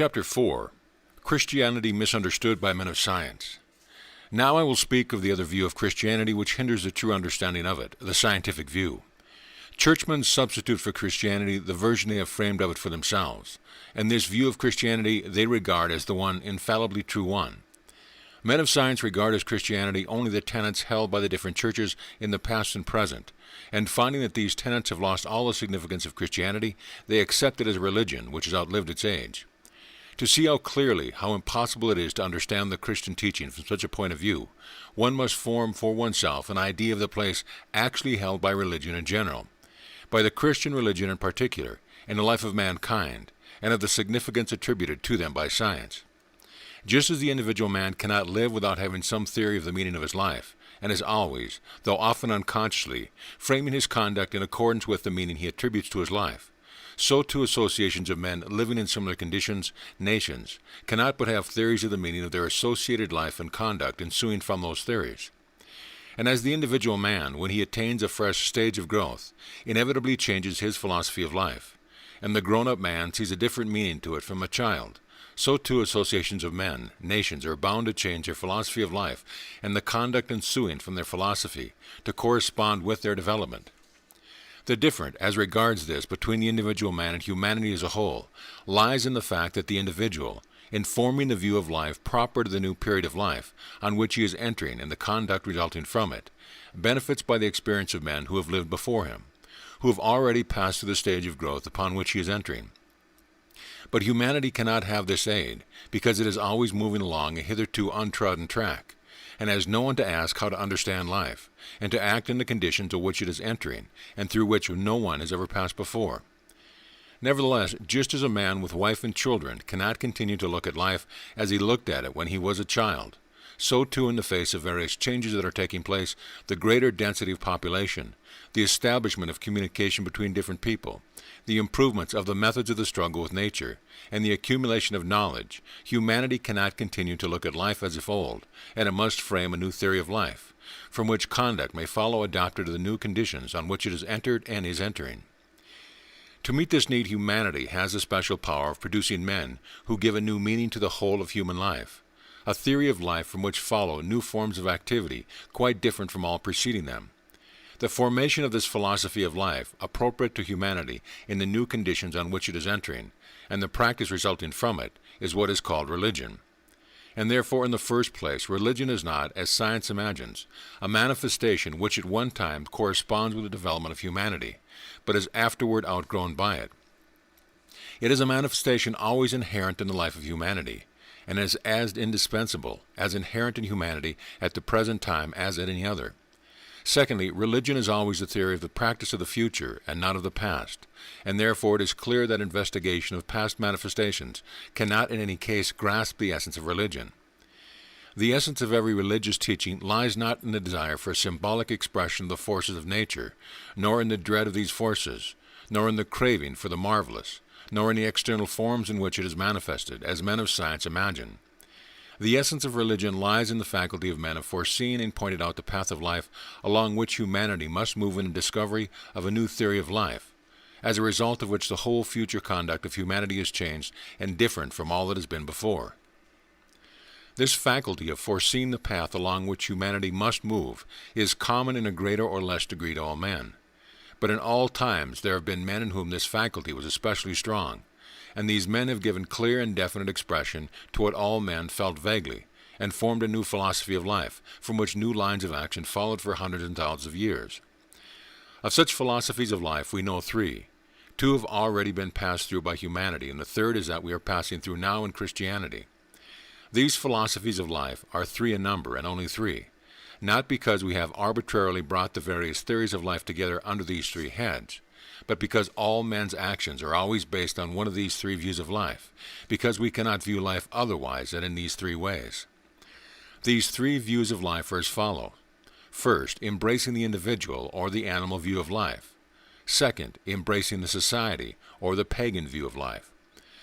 Chapter 4. Christianity Misunderstood by Men of Science. Now I will speak of the other view of Christianity which hinders the true understanding of it, the scientific view. Churchmen substitute for Christianity the version they have framed of it for themselves, and this view of Christianity they regard as the one infallibly true one. Men of science regard as Christianity only the tenets held by the different churches in the past and present, and finding that these tenets have lost all the significance of Christianity, they accept it as a religion which has outlived its age. To see how impossible it is to understand the Christian teaching from such a point of view, one must form for oneself an idea of the place actually held by religion in general, by the Christian religion in particular, in the life of mankind, and of the significance attributed to them by science. Just as the individual man cannot live without having some theory of the meaning of his life, and is always, though often unconsciously, framing his conduct in accordance with the meaning he attributes to his life, so too associations of men living in similar conditions, nations, cannot but have theories of the meaning of their associated life and conduct ensuing from those theories. And as the individual man, when he attains a fresh stage of growth, inevitably changes his philosophy of life, and the grown-up man sees a different meaning to it from a child, so too associations of men, nations, are bound to change their philosophy of life and the conduct ensuing from their philosophy to correspond with their development. The difference, as regards this, between the individual man and humanity as a whole, lies in the fact that the individual, in forming the view of life proper to the new period of life on which he is entering and the conduct resulting from it, benefits by the experience of men who have lived before him, who have already passed through the stage of growth upon which he is entering. But humanity cannot have this aid, because it is always moving along a hitherto untrodden track, and has no one to ask how to understand life, and to act in the conditions of which it is entering, and through which no one has ever passed before. Nevertheless, just as a man with wife and children cannot continue to look at life as he looked at it when he was a child, so too in the face of various changes that are taking place, the greater density of population, the establishment of communication between different people, the improvements of the methods of the struggle with nature, and the accumulation of knowledge, humanity cannot continue to look at life as if old, and it must frame a new theory of life, from which conduct may follow adapted to the new conditions on which it has entered and is entering. To meet this need, humanity has the special power of producing men who give a new meaning to the whole of human life, a theory of life from which follow new forms of activity quite different from all preceding them. The formation of this philosophy of life, appropriate to humanity in the new conditions on which it is entering, and the practice resulting from it, is what is called religion. And therefore, in the first place, religion is not, as science imagines, a manifestation which at one time corresponds with the development of humanity, but is afterward outgrown by it. It is a manifestation always inherent in the life of humanity, and is as indispensable, as inherent in humanity at the present time as at any other. Secondly, religion is always the theory of the practice of the future and not of the past, and therefore it is clear that investigation of past manifestations cannot in any case grasp the essence of religion. The essence of every religious teaching lies not in the desire for a symbolic expression of the forces of nature, nor in the dread of these forces, nor in the craving for the marvelous, nor in the external forms in which it is manifested, as men of science imagine. The essence of religion lies in the faculty of men of foreseeing and pointing out the path of life along which humanity must move in the discovery of a new theory of life, as a result of which the whole future conduct of humanity is changed and different from all that has been before. This faculty of foreseeing the path along which humanity must move is common in a greater or less degree to all men. But in all times there have been men in whom this faculty was especially strong, and these men have given clear and definite expression to what all men felt vaguely, and formed a new philosophy of life, from which new lines of action followed for hundreds and thousands of years. Of such philosophies of life we know three. Two have already been passed through by humanity, and the third is that we are passing through now in Christianity. These philosophies of life are three in number, and only three, not because we have arbitrarily brought the various theories of life together under these three heads, but because all men's actions are always based on one of these three views of life, because we cannot view life otherwise than in these three ways. These three views of life are as follow. First, embracing the individual or the animal view of life. Second, embracing the society or the pagan view of life.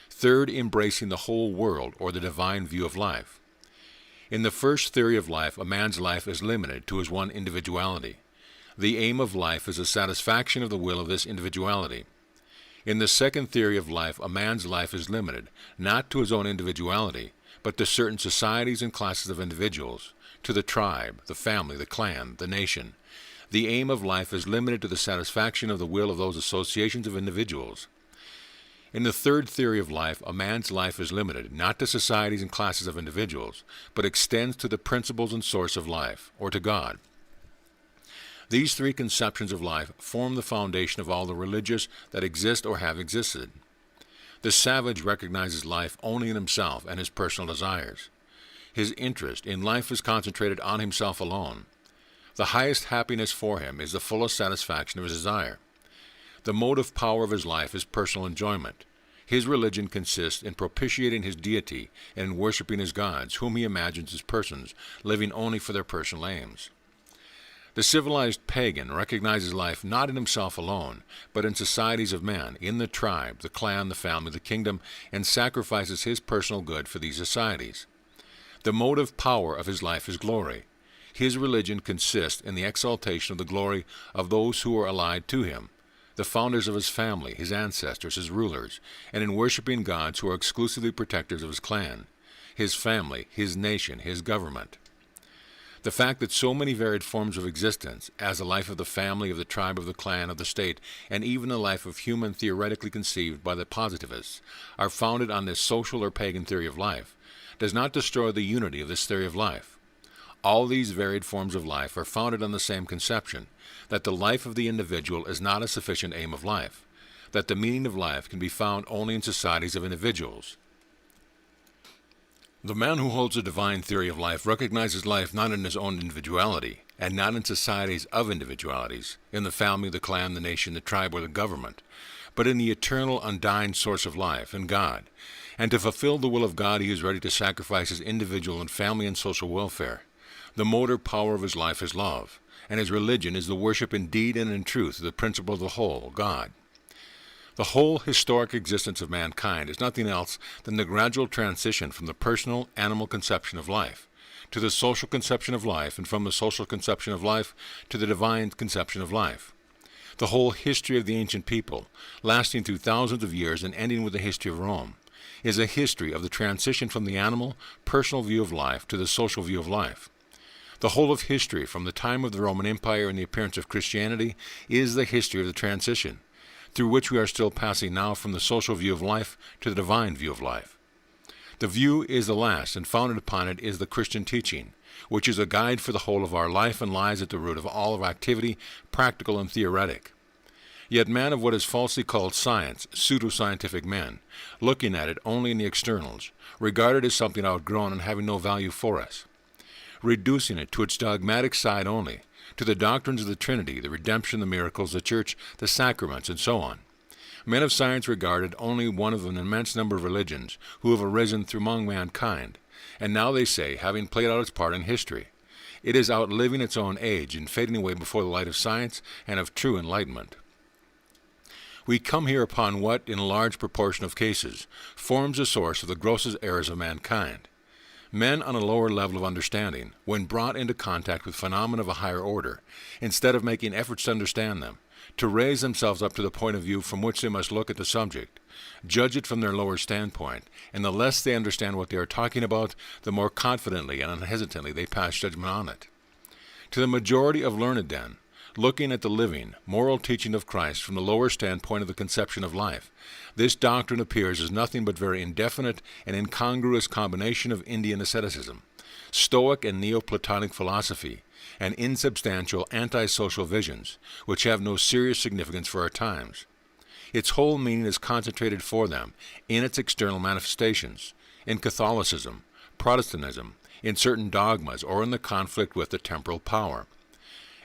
Third, embracing the whole world or the divine view of life. In the first theory of life, a man's life is limited to his one individuality. The aim of life is the satisfaction of the will of this individuality. In the second theory of life, a man's life is limited, not to his own individuality, but to certain societies and classes of individuals, to the tribe, the family, the clan, the nation. The aim of life is limited to the satisfaction of the will of those associations of individuals. In the third theory of life, a man's life is limited, not to societies and classes of individuals, but extends to the principles and source of life, or to God. These three conceptions of life form the foundation of all the religious that exist or have existed. The savage recognizes life only in himself and his personal desires. His interest in life is concentrated on himself alone. The highest happiness for him is the fullest satisfaction of his desire. The motive power of his life is personal enjoyment. His religion consists in propitiating his deity and in worshiping his gods, whom he imagines as persons, living only for their personal aims. The civilized pagan recognizes life not in himself alone, but in societies of men, in the tribe, the clan, the family, the kingdom, and sacrifices his personal good for these societies. The motive power of his life is glory. His religion consists in the exaltation of the glory of those who are allied to him, the founders of his family, his ancestors, his rulers, and in worshiping gods who are exclusively protectors of his clan, his family, his nation, his government. The fact that so many varied forms of existence, as the life of the family, of the tribe, of the clan, of the state, and even the life of human theoretically conceived by the positivists, are founded on this social or pagan theory of life, does not destroy the unity of this theory of life. All these varied forms of life are founded on the same conception, that the life of the individual is not a sufficient aim of life, that the meaning of life can be found only in societies of individuals. The man who holds a divine theory of life recognizes life not in his own individuality, and not in societies of individualities, in the family, the clan, the nation, the tribe, or the government, but in the eternal, undying source of life, in God. And to fulfill the will of God, he is ready to sacrifice his individual and family and social welfare. The motor power of his life is love, and his religion is the worship in deed and in truth of the principle of the whole, God. The whole historic existence of mankind is nothing else than the gradual transition from the personal, animal conception of life to the social conception of life, and from the social conception of life to the divine conception of life. The whole history of the ancient people, lasting through thousands of years and ending with the history of Rome, is a history of the transition from the animal, personal view of life to the social view of life. The whole of history, from the time of the Roman Empire and the appearance of Christianity, is the history of the transition, through which we are still passing now from the social view of life to the divine view of life. The view is the last, and founded upon it is the Christian teaching, which is a guide for the whole of our life and lies at the root of all of activity, practical and theoretic. Yet men of what is falsely called science, pseudo-scientific men, looking at it only in the externals, regard it as something outgrown and having no value for us, reducing it to its dogmatic side only, to the doctrines of the Trinity, the redemption, the miracles, the church, the sacraments, and so on. Men of science regarded only one of an immense number of religions who have arisen among mankind, and now they say, having played out its part in history, it is outliving its own age and fading away before the light of science and of true enlightenment. We come here upon what, in a large proportion of cases, forms the source of the grossest errors of mankind. Men on a lower level of understanding, when brought into contact with phenomena of a higher order, instead of making efforts to understand them, to raise themselves up to the point of view from which they must look at the subject, judge it from their lower standpoint, and the less they understand what they are talking about, the more confidently and unhesitantly they pass judgment on it. To the majority of learned, then, looking at the living, moral teaching of Christ from the lower standpoint of the conception of life, this doctrine appears as nothing but very indefinite and incongruous combination of Indian asceticism, Stoic and Neoplatonic philosophy, and insubstantial antisocial visions, which have no serious significance for our times. Its whole meaning is concentrated for them in its external manifestations, in Catholicism, Protestantism, in certain dogmas, or in the conflict with the temporal power.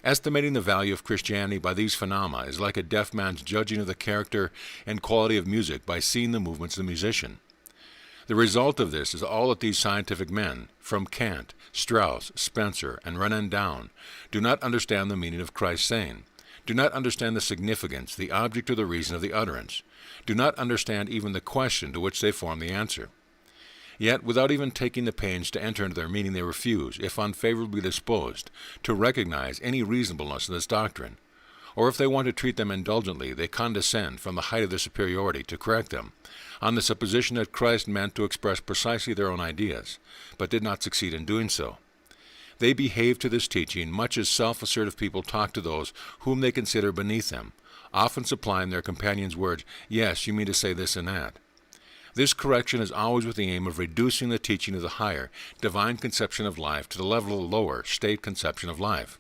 Estimating the value of Christianity by these phenomena is like a deaf man's judging of the character and quality of music by seeing the movements of the musician. The result of this is all that these scientific men, from Kant, Strauss, Spencer, and Renan down, do not understand the meaning of Christ's saying, do not understand the significance, the object or the reason of the utterance, do not understand even the question to which they form the answer. Yet, without even taking the pains to enter into their meaning, they refuse, if unfavorably disposed, to recognize any reasonableness in this doctrine. Or if they want to treat them indulgently, they condescend from the height of their superiority to correct them, on the supposition that Christ meant to express precisely their own ideas, but did not succeed in doing so. They behave to this teaching much as self-assertive people talk to those whom they consider beneath them, often supplying their companions' words, "Yes, you mean to say this and that." This correction is always with the aim of reducing the teaching of the higher, divine conception of life to the level of the lower, state conception of life.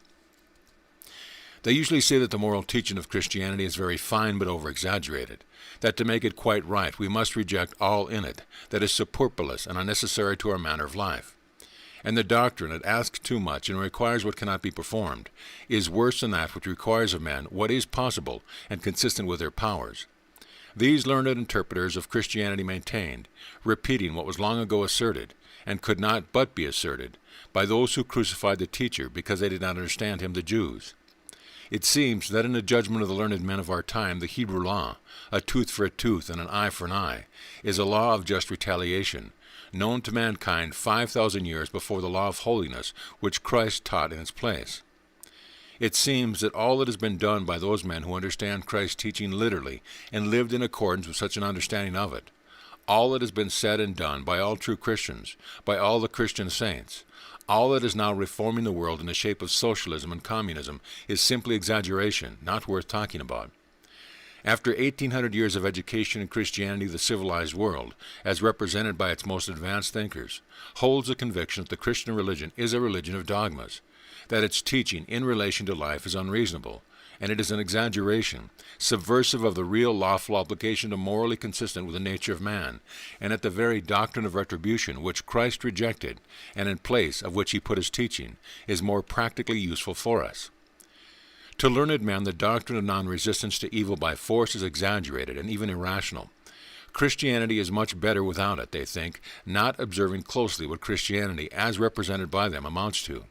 They usually say that the moral teaching of Christianity is very fine but over-exaggerated, that to make it quite right we must reject all in it that is superfluous and unnecessary to our manner of life. And the doctrine that asks too much and requires what cannot be performed is worse than that which requires of men what is possible and consistent with their powers. These learned interpreters of Christianity maintained, repeating what was long ago asserted, and could not but be asserted, by those who crucified the teacher because they did not understand him, the Jews. It seems that in the judgment of the learned men of our time, the Hebrew law, a tooth for a tooth and an eye for an eye, is a law of just retaliation, known to mankind 5,000 years before the law of holiness which Christ taught in its place. It seems that all that has been done by those men who understand Christ's teaching literally and lived in accordance with such an understanding of it, all that has been said and done by all true Christians, by all the Christian saints, all that is now reforming the world in the shape of socialism and communism is simply exaggeration, not worth talking about. After 1,800 years of education in Christianity, the civilized world, as represented by its most advanced thinkers, holds the conviction that the Christian religion is a religion of dogmas, that its teaching in relation to life is unreasonable, and it is an exaggeration, subversive of the real lawful obligation to morally consistent with the nature of man, and at the very doctrine of retribution which Christ rejected, and in place of which he put his teaching, is more practically useful for us. To learned men, the doctrine of non-resistance to evil by force is exaggerated and even irrational. Christianity is much better without it, they think, not observing closely what Christianity, as represented by them, amounts to.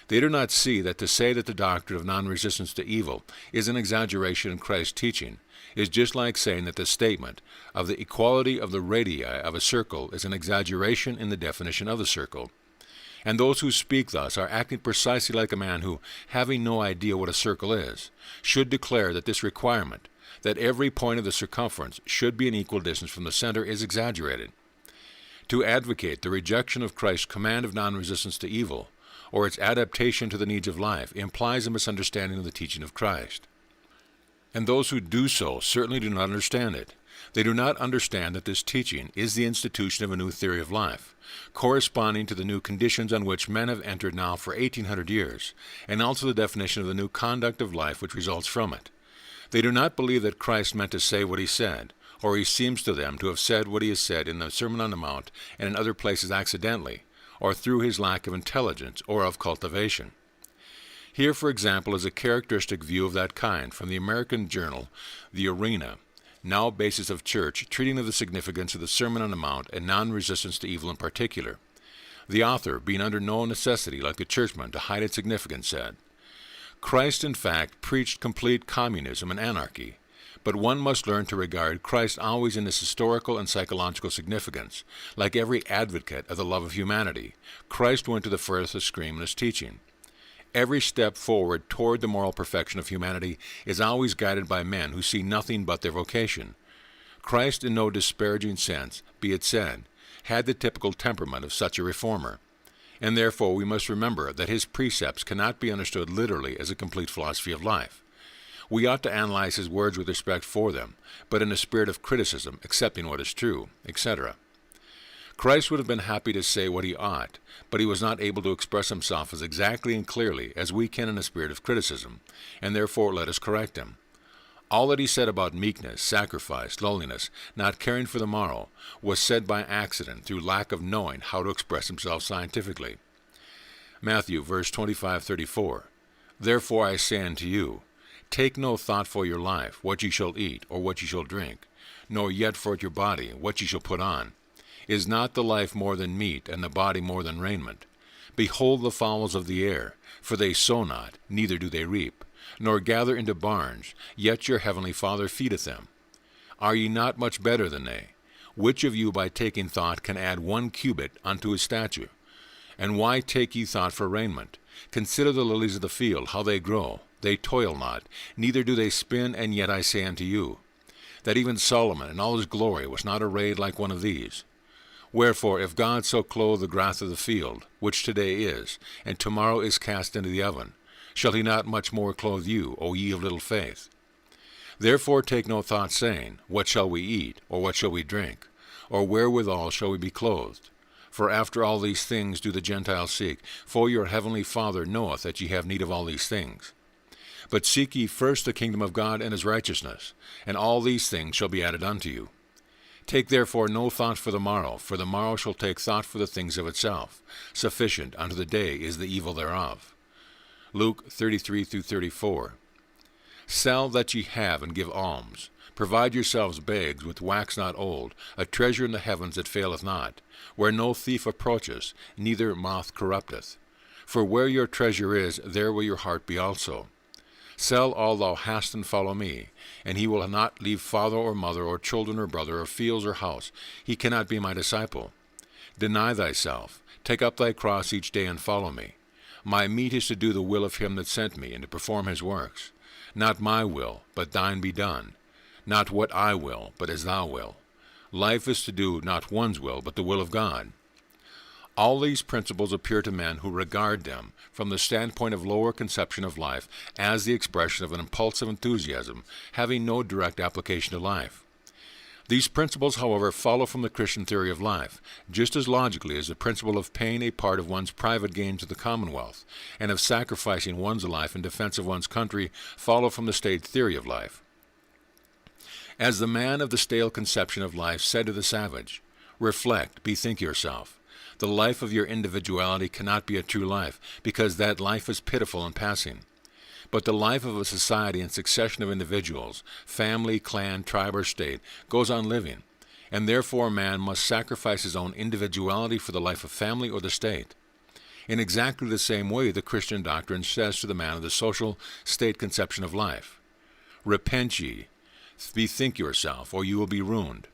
They do not see that to say that the doctrine of non-resistance to evil is an exaggeration in Christ's teaching is just like saying that the statement of the equality of the radii of a circle is an exaggeration in the definition of the circle. And those who speak thus are acting precisely like a man who, having no idea what a circle is, should declare that this requirement, that every point of the circumference should be an equal distance from the center, is exaggerated. To advocate the rejection of Christ's command of non-resistance to evil, or its adaptation to the needs of life, implies a misunderstanding of the teaching of Christ. And those who do so certainly do not understand it. They do not understand that this teaching is the institution of a new theory of life, corresponding to the new conditions on which men have entered now for 1,800 years, and also the definition of the new conduct of life which results from it. They do not believe that Christ meant to say what he said, or he seems to them to have said what he has said in the Sermon on the Mount and in other places accidentally, or through his lack of intelligence or of cultivation. Here, for example, is a characteristic view of that kind from the American journal, The Arena, now basis of church, treating of the significance of the Sermon on the Mount and non-resistance to evil in particular. The author, being under no necessity, like the churchman, to hide its significance, said, "Christ, in fact, preached complete communism and anarchy, but one must learn to regard Christ always in his historical and psychological significance. Like every advocate of the love of humanity, Christ went to the furthest extreme in his teaching. Every step forward toward the moral perfection of humanity is always guided by men who see nothing but their vocation. Christ, in no disparaging sense, be it said, had the typical temperament of such a reformer, and therefore we must remember that his precepts cannot be understood literally as a complete philosophy of life. We ought to analyze his words with respect for them, but in a spirit of criticism, accepting what is true, etc. Christ would have been happy to say what he ought, but he was not able to express himself as exactly and clearly as we can in a spirit of criticism, and therefore let us correct him. All that he said about meekness, sacrifice, lowliness, not caring for the morrow, was said by accident through lack of knowing how to express himself scientifically. Matthew, verse 25-34, "Therefore I say unto you, take no thought for your life, what ye shall eat, or what ye shall drink, nor yet for your body, what ye shall put on. Is not the life more than meat, and the body more than raiment? Behold the fowls of the air, for they sow not, neither do they reap, nor gather into barns, yet your heavenly Father feedeth them. Are ye not much better than they? Which of you by taking thought can add 1 cubit unto his stature? And why take ye thought for raiment? Consider the lilies of the field, how they grow. they toil not, neither do they spin, and yet I say unto you, that even Solomon in all his glory was not arrayed like one of these. Wherefore, if God so clothe the grass of the field, which today is, and tomorrow is cast into the oven, shall he not much more clothe you, O ye of little faith? Therefore take no thought, saying, What shall we eat, or what shall we drink, or wherewithal shall we be clothed? For after all these things do the Gentiles seek, for your heavenly Father knoweth that ye have need of all these things. But seek ye first the kingdom of God and his righteousness, and all these things shall be added unto you. Take therefore no thought for the morrow shall take thought for the things of itself. Sufficient unto the day is the evil thereof. Luke 33-34. Sell that ye have, and give alms. Provide yourselves bags which wax not old, a treasure in the heavens that faileth not, where no thief approacheth, neither moth corrupteth. For where your treasure is, there will your heart be also. Sell all thou hast, and follow me. And he will not leave father or mother, or children or brother, or fields or house. He cannot be my disciple. Deny thyself, take up thy cross each day, and follow me. My meat is to do the will of him that sent me, and to perform his works. Not my will, but thine be done. Not what I will, but as thou wilt. Life is to do not one's will, but the will of God. All these principles appear to men who regard them, from the standpoint of lower conception of life, as the expression of an impulsive enthusiasm, having no direct application to life. These principles, however, follow from the Christian theory of life, just as logically as the principle of paying a part of one's private gain to the commonwealth, and of sacrificing one's life in defense of one's country, follow from the state theory of life. As the man of the stale conception of life said to the savage, Reflect, bethink yourself. The life of your individuality cannot be a true life, because that life is pitiful and passing. But the life of a society and succession of individuals, family, clan, tribe, or state, goes on living, and therefore man must sacrifice his own individuality for the life of family or the state. In exactly the same way, the Christian doctrine says to the man of the social state conception of life, Repent ye, bethink yourself, or you will be ruined.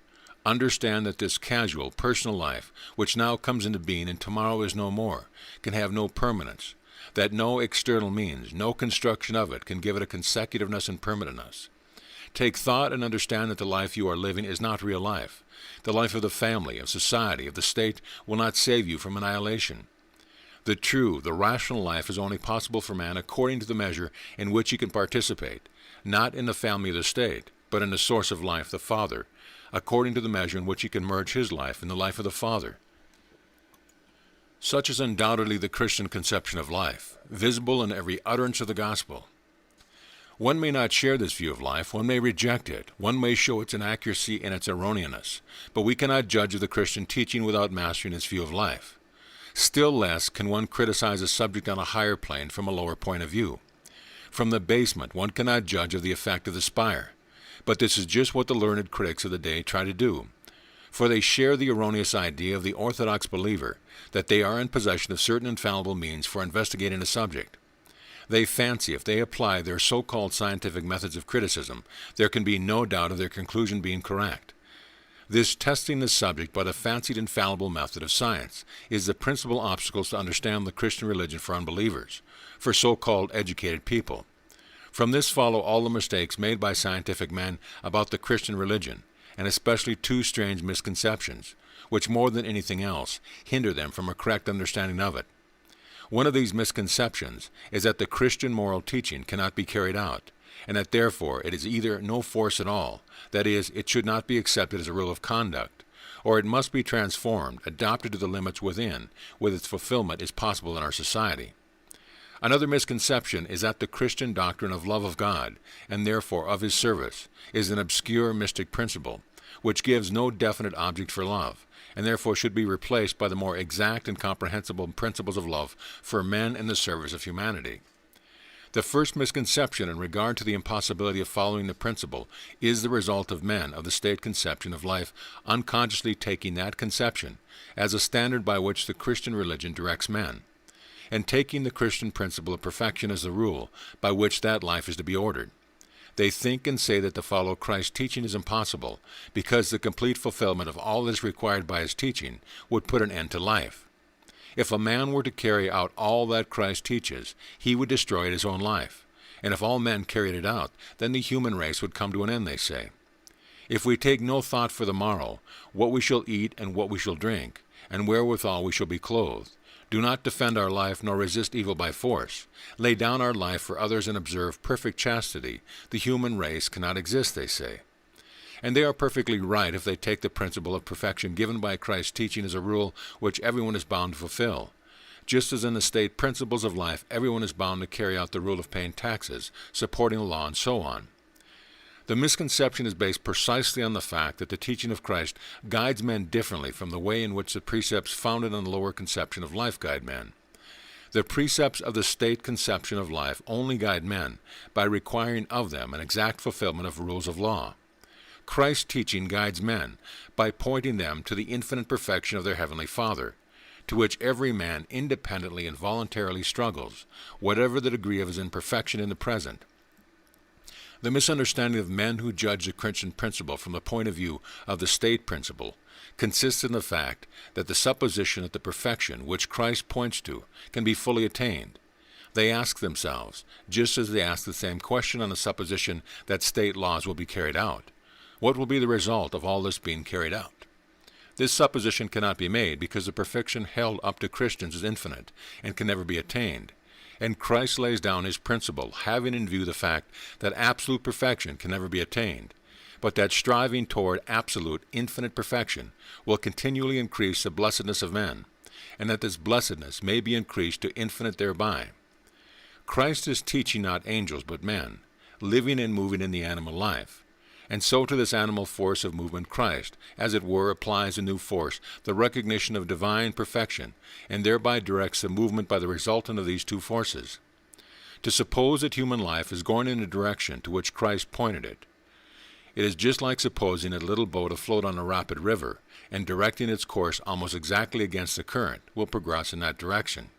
Understand that this casual, personal life, which now comes into being and tomorrow is no more, can have no permanence, that no external means, no construction of it, can give it a consecutiveness and permanentness. Take thought and understand that the life you are living is not real life. The life of the family, of society, of the state will not save you from annihilation. The true, the rational life is only possible for man according to the measure in which he can participate, not in the family of the state, but in the source of life, the Father, according to the measure in which he can merge his life in the life of the Father. Such is undoubtedly the Christian conception of life, visible in every utterance of the gospel. One may not share this view of life, one may reject it, one may show its inaccuracy and its erroneousness, but we cannot judge of the Christian teaching without mastering its view of life. Still less can one criticize a subject on a higher plane from a lower point of view. From the basement, one cannot judge of the effect of the spire. But this is just what the learned critics of the day try to do. For they share the erroneous idea of the orthodox believer that they are in possession of certain infallible means for investigating a subject. They fancy if they apply their so-called scientific methods of criticism, there can be no doubt of their conclusion being correct. This testing the subject by the fancied infallible method of science is the principal obstacle to understand the Christian religion for unbelievers, for so-called educated people. From this follow all the mistakes made by scientific men about the Christian religion, and especially two strange misconceptions, which more than anything else hinder them from a correct understanding of it. One of these misconceptions is that the Christian moral teaching cannot be carried out, and that therefore it is either no force at all, that is, it should not be accepted as a rule of conduct, or it must be transformed, adopted to the limits within, with its fulfillment is possible in our society. Another misconception is that the Christian doctrine of love of God, and therefore of his service, is an obscure mystic principle, which gives no definite object for love, and therefore should be replaced by the more exact and comprehensible principles of love for men in the service of humanity. The first misconception in regard to the impossibility of following the principle is the result of men of the state conception of life unconsciously taking that conception as a standard by which the Christian religion directs men, and taking the Christian principle of perfection as the rule by which that life is to be ordered. They think and say that to follow Christ's teaching is impossible, because the complete fulfillment of all that is required by his teaching would put an end to life. If a man were to carry out all that Christ teaches, he would destroy his own life, And if all men carried it out, then the human race would come to an end, they say. If we take no thought for the morrow, what we shall eat and what we shall drink, and wherewithal we shall be clothed, do not defend our life nor resist evil by force, lay down our life for others and observe perfect chastity, the human race cannot exist, they say. And they are perfectly right if they take the principle of perfection given by Christ's teaching as a rule which everyone is bound to fulfill. Just as in the state principles of life, everyone is bound to carry out the rule of paying taxes, supporting the law, and so on. The misconception is based precisely on the fact that the teaching of Christ guides men differently from the way in which the precepts founded on the lower conception of life guide men. The precepts of the state conception of life only guide men by requiring of them an exact fulfillment of rules of law. Christ's teaching guides men by pointing them to the infinite perfection of their Heavenly Father, to which every man independently and voluntarily struggles, whatever the degree of his imperfection in the present. The misunderstanding of men who judge the Christian principle from the point of view of the state principle consists in the fact that the supposition that the perfection which Christ points to can be fully attained. They ask themselves, just as they ask the same question on the supposition that state laws will be carried out, what will be the result of all this being carried out? This supposition cannot be made because the perfection held up to Christians is infinite and can never be attained. And Christ lays down his principle, having in view the fact that absolute perfection can never be attained, but that striving toward absolute, infinite perfection will continually increase the blessedness of men, and that this blessedness may be increased to infinite thereby. Christ is teaching not angels but men, living and moving in the animal life. And so to this animal force of movement Christ, as it were, applies a new force, the recognition of divine perfection, and thereby directs the movement by the resultant of these two forces. To suppose that human life is going in a direction to which Christ pointed it, it is just like supposing a little boat afloat on a rapid river, and directing its course almost exactly against the current, will progress in that direction.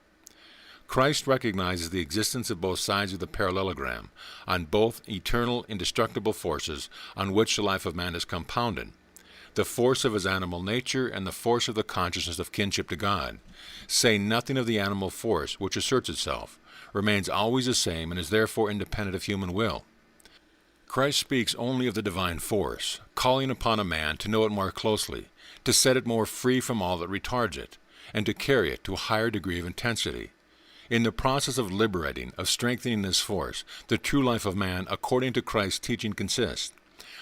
Christ recognizes the existence of both sides of the parallelogram, on both eternal, indestructible forces on which the life of man is compounded, the force of his animal nature and the force of the consciousness of kinship to God. Say nothing of the animal force, which asserts itself, remains always the same, and is therefore independent of human will. Christ speaks only of the divine force, calling upon a man to know it more closely, to set it more free from all that retards it, and to carry it to a higher degree of intensity. In the process of liberating, of strengthening this force, the true life of man, according to Christ's teaching, consists.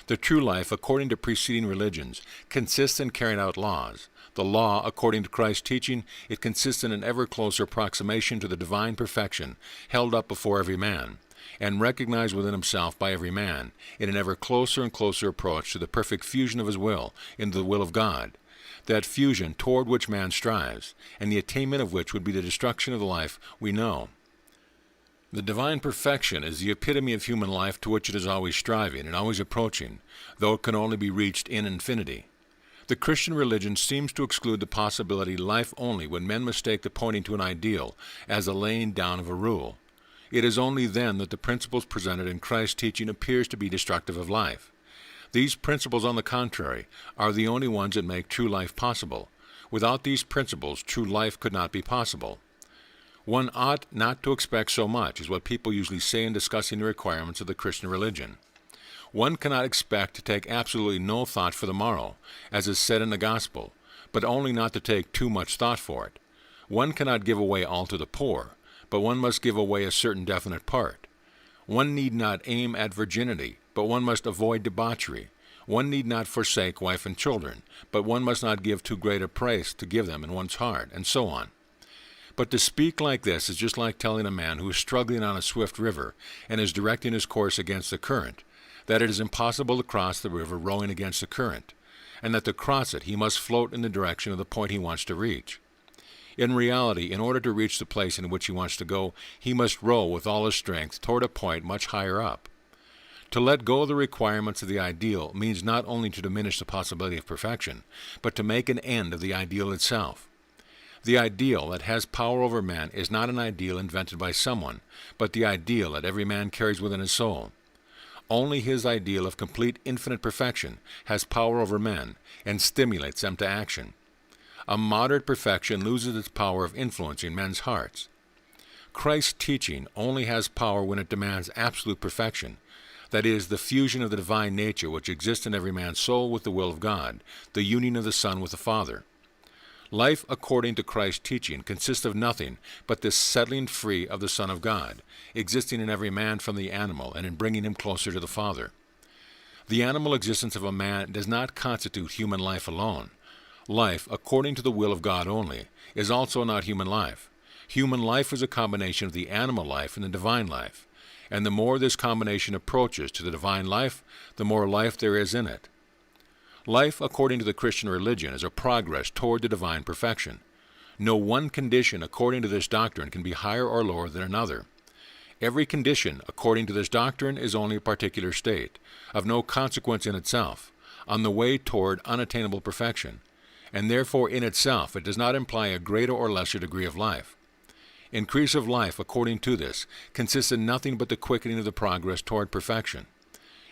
The true life, according to preceding religions, consists in carrying out laws. The law, according to Christ's teaching, it consists in an ever closer approximation to the divine perfection, held up before every man, and recognized within himself by every man, in an ever closer and closer approach to the perfect fusion of his will into the will of God, that fusion toward which man strives, and the attainment of which would be the destruction of the life we know. The divine perfection is the epitome of human life to which it is always striving and always approaching, though it can only be reached in infinity. The Christian religion seems to exclude the possibility of life only when men mistake the pointing to an ideal as the laying down of a rule. It is only then that the principles presented in Christ's teaching appears to be destructive of life. These principles, on the contrary, are the only ones that make true life possible. Without these principles, true life could not be possible. One ought not to expect so much, is what people usually say in discussing the requirements of the Christian religion. One cannot expect to take absolutely no thought for the morrow, as is said in the Gospel, but only not to take too much thought for it. One cannot give away all to the poor, but one must give away a certain definite part. One need not aim at virginity, but one must avoid debauchery. One need not forsake wife and children, but one must not give too great a price to give them in one's heart, and so on. But to speak like this is just like telling a man who is struggling on a swift river and is directing his course against the current, that it is impossible to cross the river rowing against the current, and that to cross it he must float in the direction of the point he wants to reach. In reality, in order to reach the place in which he wants to go, he must row with all his strength toward a point much higher up. To let go of the requirements of the ideal means not only to diminish the possibility of perfection, but to make an end of the ideal itself. The ideal that has power over man is not an ideal invented by someone, but the ideal that every man carries within his soul. Only his ideal of complete infinite perfection has power over men and stimulates them to action. A moderate perfection loses its power of influencing men's hearts. Christ's teaching only has power when it demands absolute perfection, that is, the fusion of the divine nature which exists in every man's soul with the will of God, the union of the Son with the Father. Life according to Christ's teaching consists of nothing but this settling free of the Son of God, existing in every man from the animal and in bringing him closer to the Father. The animal existence of a man does not constitute human life alone. Life, according to the will of God only, is also not human life. Human life is a combination of the animal life and the divine life, and the more this combination approaches to the divine life, the more life there is in it. Life, according to the Christian religion, is a progress toward the divine perfection. No one condition, according to this doctrine, can be higher or lower than another. Every condition, according to this doctrine, is only a particular state, of no consequence in itself, on the way toward unattainable perfection, and therefore in itself it does not imply a greater or lesser degree of life. Increase of life, according to this, consists in nothing but the quickening of the progress toward perfection,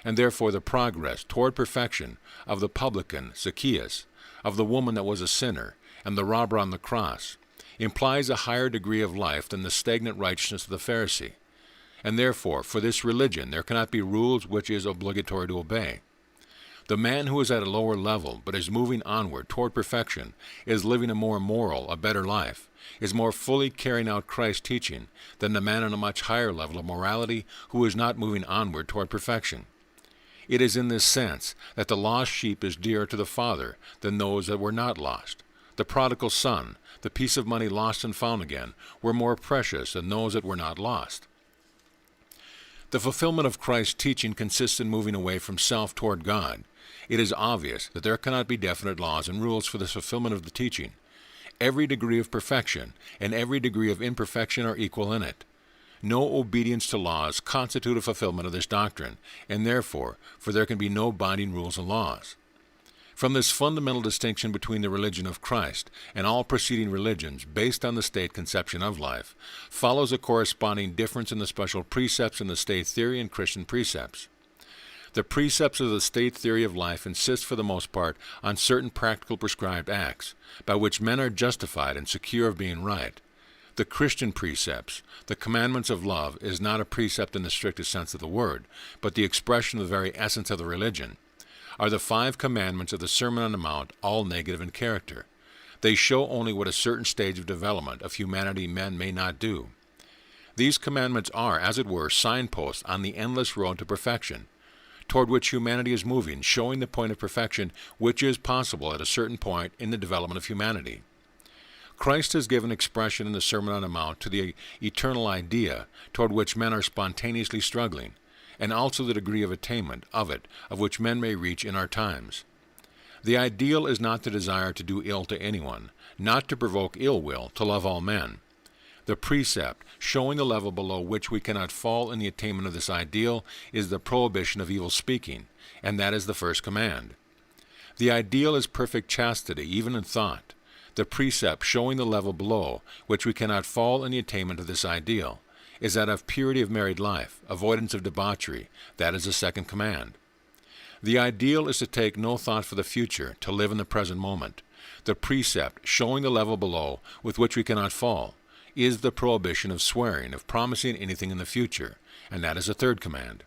and therefore the progress toward perfection of the publican, Zacchaeus, of the woman that was a sinner, and the robber on the cross, implies a higher degree of life than the stagnant righteousness of the Pharisee, and therefore for this religion there cannot be rules which is obligatory to obey. The man who is at a lower level but is moving onward toward perfection is living a more moral, a better life, is more fully carrying out Christ's teaching than the man on a much higher level of morality who is not moving onward toward perfection. It is in this sense that the lost sheep is dearer to the Father than those that were not lost. The prodigal son, the piece of money lost and found again, were more precious than those that were not lost. The fulfillment of Christ's teaching consists in moving away from self toward God. It is obvious that there cannot be definite laws and rules for the fulfillment of the teaching. Every degree of perfection and every degree of imperfection are equal in it. No obedience to laws constitute a fulfillment of this doctrine, and therefore, for there can be no binding rules and laws. From this fundamental distinction between the religion of Christ and all preceding religions based on the state conception of life, follows a corresponding difference in the special precepts in the state theory and Christian precepts. The precepts of the state theory of life insist for the most part on certain practical prescribed acts, by which men are justified and secure of being right. The Christian precepts, the commandments of love, is not a precept in the strictest sense of the word, but the expression of the very essence of the religion, are the 5 commandments of the Sermon on the Mount, all negative in character. They show only what a certain stage of development of humanity men may not do. These commandments are, as it were, signposts on the endless road to perfection, toward which humanity is moving, showing the point of perfection which is possible at a certain point in the development of humanity. Christ has given expression in the Sermon on the Mount to the eternal idea toward which men are spontaneously struggling, and also the degree of attainment of it, of which men may reach in our times. The ideal is not the desire to do ill to anyone, not to provoke ill will, to love all men. The precept, showing the level below which we cannot fall in the attainment of this ideal, is the prohibition of evil speaking, and that is the first command. The ideal is perfect chastity, even in thought. The precept, showing the level below which we cannot fall in the attainment of this ideal, is that of purity of married life, avoidance of debauchery. That is the second command. The ideal is to take no thought for the future, to live in the present moment. The precept, showing the level below with which we cannot fall, is the prohibition of swearing, of promising anything in the future, and that is the third command.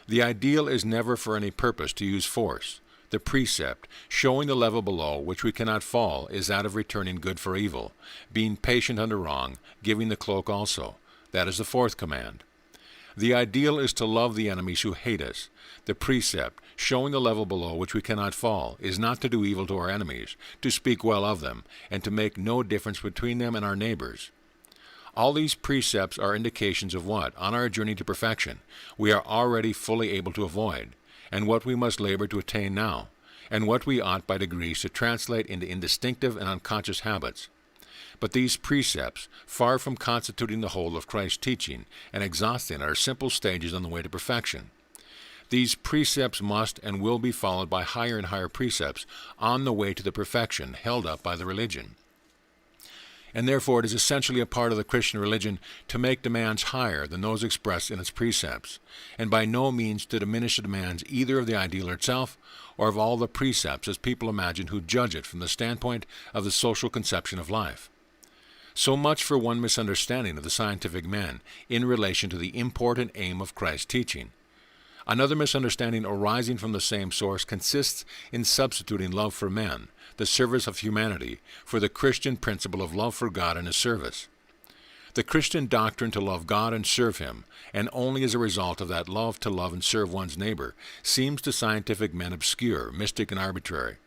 The ideal is never for any purpose to use force. The precept, showing the level below which we cannot fall, is that of returning good for evil, being patient under wrong, giving the cloak also. That is the fourth command. The ideal is to love the enemies who hate us. The precept, showing the level below which we cannot fall, is not to do evil to our enemies, to speak well of them, and to make no difference between them and our neighbors. All these precepts are indications of what, on our journey to perfection, we are already fully able to avoid, and what we must labor to attain now, and what we ought by degrees to translate into instinctive and unconscious habits. But these precepts, far from constituting the whole of Christ's teaching and exhausting, are simple stages on the way to perfection. These precepts must and will be followed by higher and higher precepts on the way to the perfection held up by the religion. And therefore it is essentially a part of the Christian religion to make demands higher than those expressed in its precepts, and by no means to diminish the demands either of the ideal itself or of all the precepts as people imagine who judge it from the standpoint of the social conception of life. So much for one misunderstanding of the scientific men in relation to the import and aim of Christ's teaching. Another misunderstanding arising from the same source consists in substituting love for men, the service of humanity, for the Christian principle of love for God and His service. The Christian doctrine to love God and serve Him, and only as a result of that love to love and serve one's neighbor, seems to scientific men obscure, mystic, and arbitrary.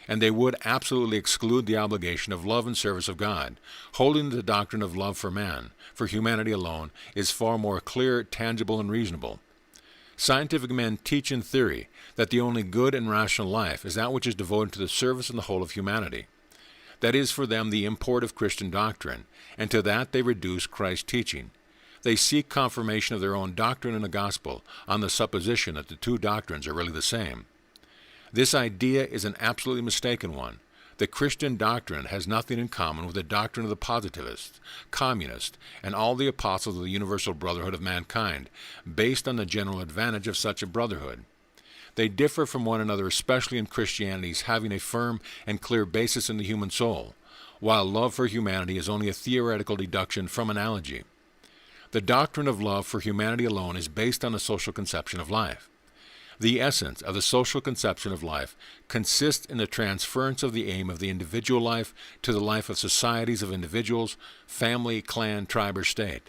And they would absolutely exclude the obligation of love and service of God, holding the doctrine of love for man, for humanity alone, is far more clear, tangible, and reasonable. Scientific men teach in theory that the only good and rational life is that which is devoted to the service and the whole of humanity. That is for them the import of Christian doctrine, and to that they reduce Christ's teaching. They seek confirmation of their own doctrine in the gospel on the supposition that the two doctrines are really the same. This idea is an absolutely mistaken one. The Christian doctrine has nothing in common with the doctrine of the positivists, communists, and all the apostles of the universal brotherhood of mankind, based on the general advantage of such a brotherhood. They differ from one another especially in Christianity's having a firm and clear basis in the human soul, while love for humanity is only a theoretical deduction from analogy. The doctrine of love for humanity alone is based on the social conception of life. The essence of the social conception of life consists in the transference of the aim of the individual life to the life of societies of individuals, family, clan, tribe, or state.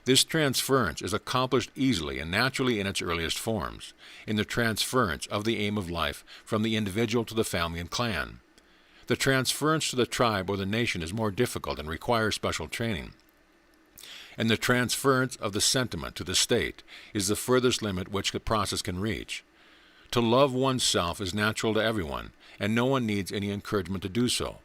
This transference is accomplished easily and naturally in its earliest forms, in the transference of the aim of life from the individual to the family and clan. The transference to the tribe or the nation is more difficult and requires special training. And the transference of the sentiment to the state is the furthest limit which the process can reach. To love oneself is natural to everyone, and no one needs any encouragement to do so.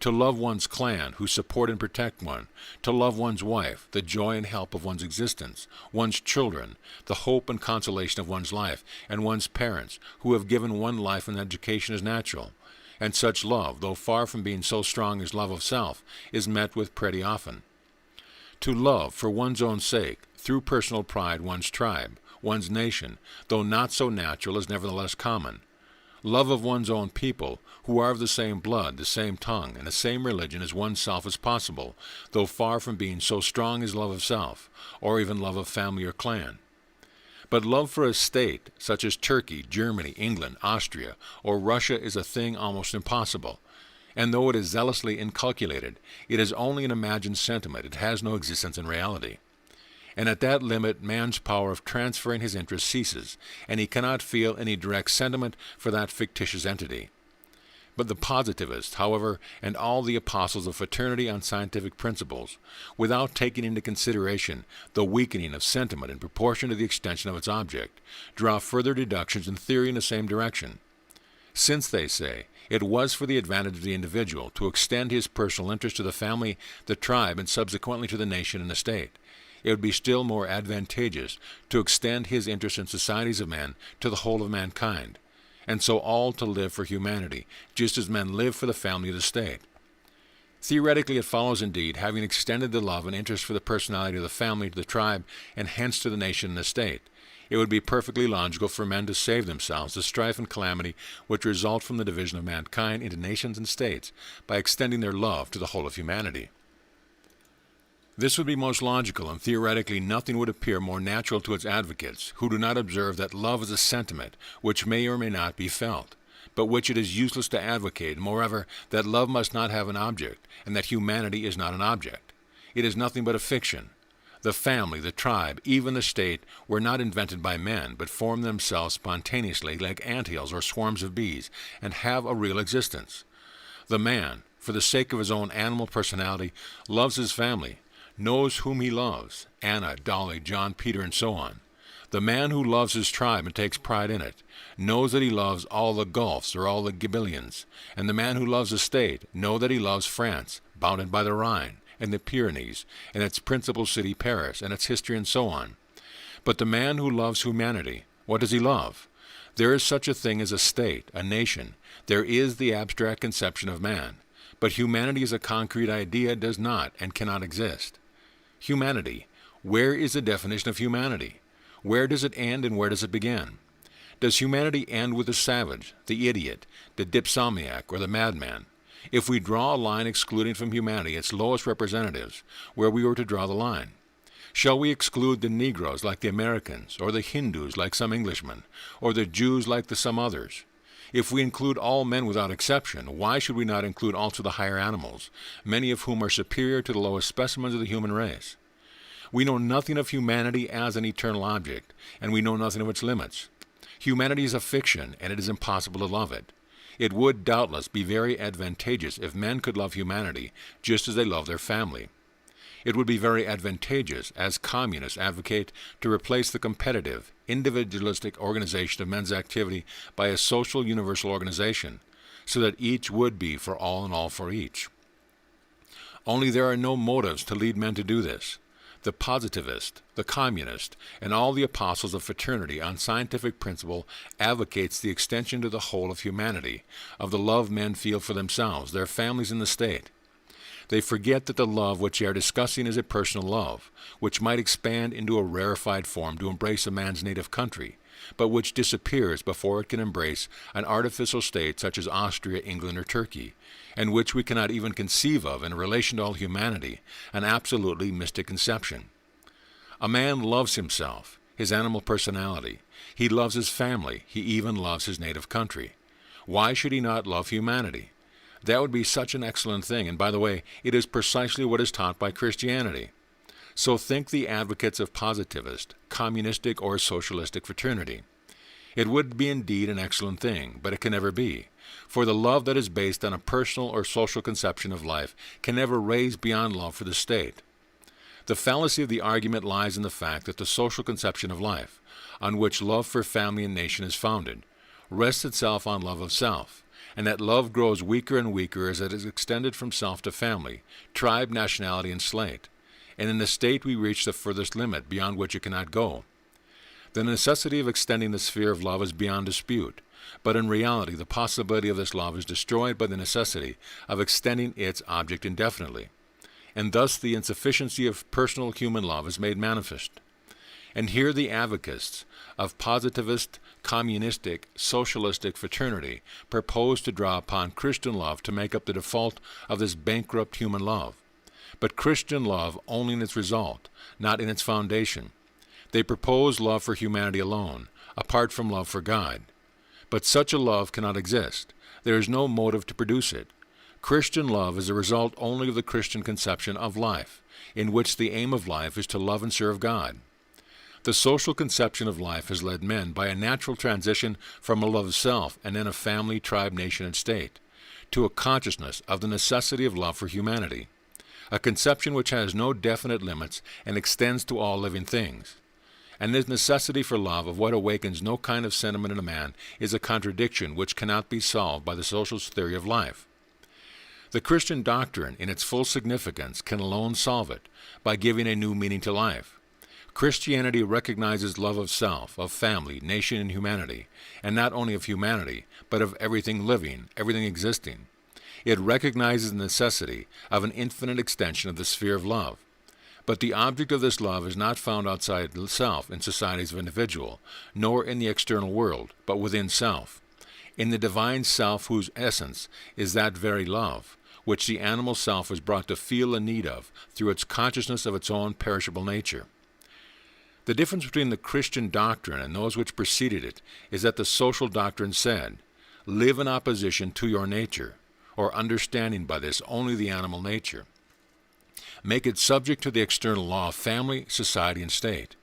To love one's clan, who support and protect one, to love one's wife, the joy and help of one's existence, one's children, the hope and consolation of one's life, and one's parents, who have given one life and education, is natural. And such love, though far from being so strong as love of self, is met with pretty often. To love for one's own sake, through personal pride, one's tribe, one's nation, though not so natural, is nevertheless common. Love of one's own people, who are of the same blood, the same tongue, and the same religion as oneself is possible, though far from being so strong as love of self, or even love of family or clan. But love for a state, such as Turkey, Germany, England, Austria, or Russia, is a thing almost impossible. And though it is zealously inculcated, it is only an imagined sentiment. It has no existence in reality. And at that limit, man's power of transferring his interest ceases, and he cannot feel any direct sentiment for that fictitious entity. But the positivist, however, and all the apostles of fraternity on scientific principles, without taking into consideration the weakening of sentiment in proportion to the extension of its object, draw further deductions in theory in the same direction. Since, they say, it was for the advantage of the individual to extend his personal interest to the family, the tribe, and subsequently to the nation and the state, it would be still more advantageous to extend his interest in societies of men to the whole of mankind, and so all to live for humanity, just as men live for the family of the state. Theoretically, it follows indeed, having extended the love and interest for the personality of the family to the tribe, and hence to the nation and the state, it would be perfectly logical for men to save themselves the strife and calamity which result from the division of mankind into nations and states by extending their love to the whole of humanity. This would be most logical, and theoretically nothing would appear more natural to its advocates, who do not observe that love is a sentiment which may or may not be felt, but which it is useless to advocate, and moreover, that love must not have an object, and that humanity is not an object. It is nothing but a fiction. The family, the tribe, even the state, were not invented by men, but form themselves spontaneously like ant-hills or swarms of bees, and have a real existence. The man, for the sake of his own animal personality, loves his family, knows whom he loves, Anna, Dolly, John, Peter, and so on. The man who loves his tribe and takes pride in it knows that he loves all the Gulfs or all the Ghibellines, and the man who loves a state knows that he loves France, bounded by the Rhine, and the Pyrenees, and its principal city, Paris, and its history, and so on. But the man who loves humanity, what does he love? There is such a thing as a state, a nation. There is the abstract conception of man. But humanity as a concrete idea does not and cannot exist. Humanity. Where is the definition of humanity? Where does it end and where does it begin? Does humanity end with the savage, the idiot, the dipsomaniac, or the madman? If we draw a line excluding from humanity its lowest representatives, where we were to draw the line? Shall we exclude the Negroes like the Americans, or the Hindus like some Englishmen, or the Jews like some others? If we include all men without exception, why should we not include also the higher animals, many of whom are superior to the lowest specimens of the human race? We know nothing of humanity as an eternal object, and we know nothing of its limits. Humanity is a fiction, and it is impossible to love it. It would doubtless be very advantageous if men could love humanity just as they love their family. It would be very advantageous, as communists advocate, to replace the competitive, individualistic organization of men's activity by a social universal organization, so that each would be for all and all for each. Only there are no motives to lead men to do this. The positivist, the communist, and all the apostles of fraternity on scientific principle advocates the extension to the whole of humanity, of the love men feel for themselves, their families, and the state. They forget that the love which they are discussing is a personal love, which might expand into a rarefied form to embrace a man's native country, but which disappears before it can embrace an artificial state such as Austria, England, or Turkey, and which we cannot even conceive of in relation to all humanity, an absolutely mystic conception. A man loves himself, his animal personality. He loves his family. He even loves his native country. Why should he not love humanity? That would be such an excellent thing, and by the way, it is precisely what is taught by Christianity. So think the advocates of positivist, communistic, or socialistic fraternity. It would be indeed an excellent thing, but it can never be, for the love that is based on a personal or social conception of life can never raise beyond love for the state. The fallacy of the argument lies in the fact that the social conception of life, on which love for family and nation is founded, rests itself on love of self, and that love grows weaker and weaker as it is extended from self to family, tribe, nationality, and state, and in the state we reach the furthest limit beyond which it cannot go. The necessity of extending the sphere of love is beyond dispute, but in reality the possibility of this love is destroyed by the necessity of extending its object indefinitely, and thus the insufficiency of personal human love is made manifest. And here the advocates of positivist, communistic, socialistic fraternity propose to draw upon Christian love to make up the default of this bankrupt human love. But Christian love only in its result, not in its foundation. They propose love for humanity alone, apart from love for God. But such a love cannot exist. There is no motive to produce it. Christian love is a result only of the Christian conception of life, in which the aim of life is to love and serve God. The social conception of life has led men by a natural transition from a love of self and then of family, tribe, nation, and state, to a consciousness of the necessity of love for humanity, a conception which has no definite limits and extends to all living things. And this necessity for love of what awakens no kind of sentiment in a man is a contradiction which cannot be solved by the socialist theory of life. The Christian doctrine, in its full significance, can alone solve it by giving a new meaning to life. Christianity recognizes love of self, of family, nation, and humanity, and not only of humanity, but of everything living, everything existing. It recognizes the necessity of an infinite extension of the sphere of love. But the object of this love is not found outside the self in societies of individual, nor in the external world, but within self, in the divine self whose essence is that very love, which the animal self was brought to feel the need of through its consciousness of its own perishable nature. The difference between the Christian doctrine and those which preceded it is that the social doctrine said, live in opposition to your nature, or understanding by this only the animal nature. Make it subject to the external law of family, society, and state.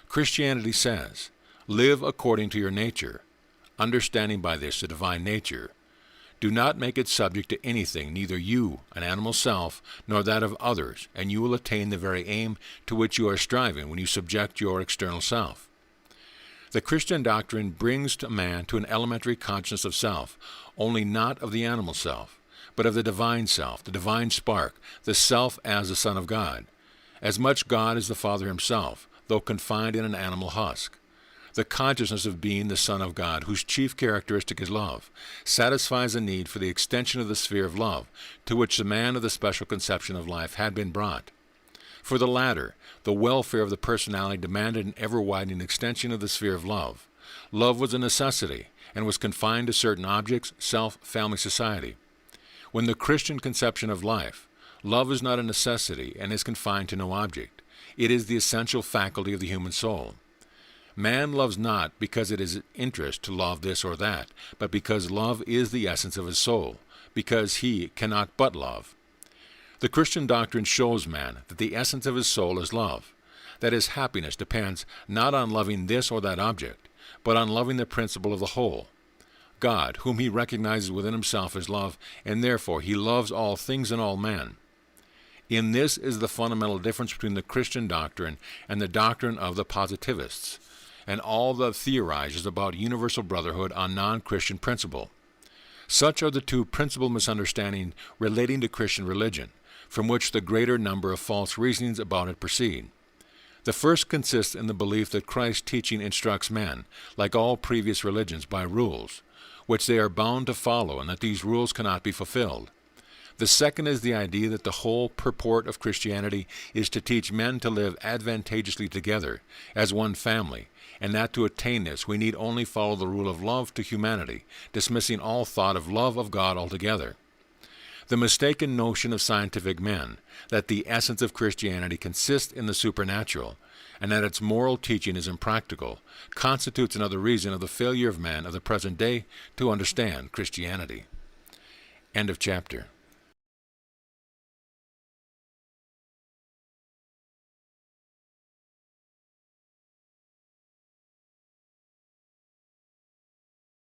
Christianity says, live according to your nature, understanding by this the divine nature. Do not make it subject to anything, neither you, an animal self, nor that of others, and you will attain the very aim to which you are striving when you subject your external self. The Christian doctrine brings to man to an elementary consciousness of self, only not of the animal self, but of the divine self, the divine spark, the self as the Son of God, as much God as the Father himself, though confined in an animal husk. The consciousness of being the Son of God, whose chief characteristic is love, satisfies the need for the extension of the sphere of love, to which the man of the special conception of life had been brought. For the latter, the welfare of the personality demanded an ever-widening extension of the sphere of love. Love was a necessity, and was confined to certain objects, self, family, society. When the Christian conception of life, love is not a necessity and is confined to no object. It is the essential faculty of the human soul. Man loves not because it is his interest to love this or that, but because love is the essence of his soul, because he cannot but love. The Christian doctrine shows man that the essence of his soul is love, that his happiness depends not on loving this or that object, but on loving the principle of the whole, God, whom he recognizes within himself as love, and therefore he loves all things and all men. In this is the fundamental difference between the Christian doctrine and the doctrine of the positivists, and all the theorizers about universal brotherhood on non-Christian principle. Such are the two principal misunderstandings relating to Christian religion, from which the greater number of false reasonings about it proceed. The first consists in the belief that Christ's teaching instructs men, like all previous religions, by rules, which they are bound to follow, and that these rules cannot be fulfilled. The second is the idea that the whole purport of Christianity is to teach men to live advantageously together, as one family, and that to attain this we need only follow the rule of love to humanity, dismissing all thought of love of God altogether. The mistaken notion of scientific men, that the essence of Christianity consists in the supernatural, and that its moral teaching is impractical, constitutes another reason of the failure of men of the present day to understand Christianity. End of chapter.